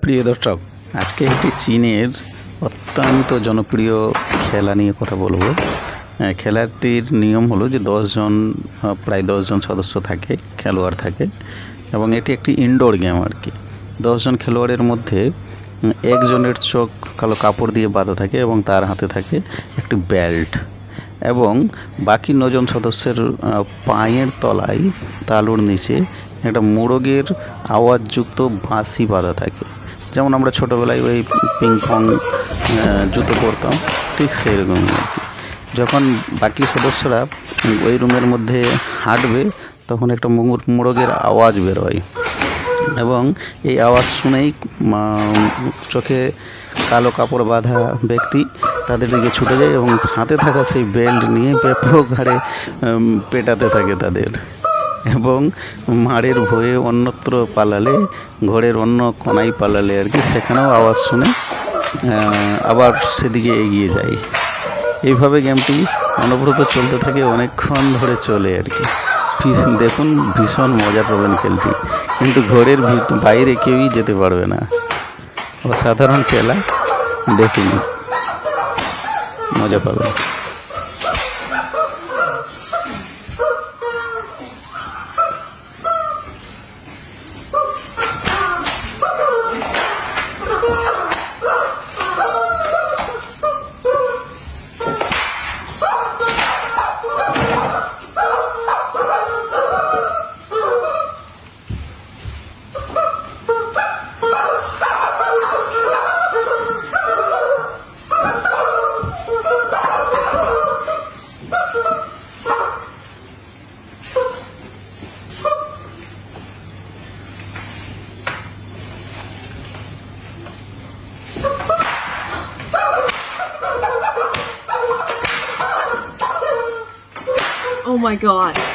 প্রিয় দর্শক, আজকে একটি চীনের অত্যন্ত জনপ্রিয় খেলা নিয়ে কথা বলবো। খেলাটির নিয়ম হলো যে প্রায় 10 জন সদস্য থাকে, খেলোয়াড় থাকে, এবং এটি একটি ইনডোর গেম আর কি। 10 জন খেলোয়াড়ের মধ্যে একজনের চোখ কালো কাপড় দিয়ে বাঁধা থাকে এবং তার হাতে থাকে একটি বেল্ট, এবং বাকি 9 জন সদস্যের পায়ের তলায় তালুর নিচে একটা মোরগের আওয়াজযুক্ত বাঁশি বাঁধা থাকে। যেমন আমরা ছোটোবেলায় ওই পিং পং জুতো পরতাম, ঠিক সেই রকম আর কি। যখন বাকি সদস্যরা ওই রুমের মধ্যে হাঁটবে তখন একটা মোরগের আওয়াজ বেরোয়, এবং এই আওয়াজ শুনেই চোখে কালো কাপড় বাঁধা ব্যক্তি তাদের দিকে ছুটে যায় এবং হাতে থাকা সেই বেল্ট নিয়ে ব্যাপক হারে পেটাতে থাকে তাদের, এবং মারের ভয়ে অন্যত্র পালালে, ঘরের অন্য কোনায় পালালে আর কি, সেখানেও আওয়াজ শুনে আবার সেদিকে এগিয়ে যায়। এইভাবে গেমটি অনবরত চলতে থাকে, অনেকক্ষণ ধরে চলে আর কি। দেখুন, ভীষণ মজা পাবেন খেলটি, কিন্তু ঘরের বাইরে কেউই যেতে পারবে না। অসাধারণ খেলা, দেখুন, মজা পাবেন। Oh my god.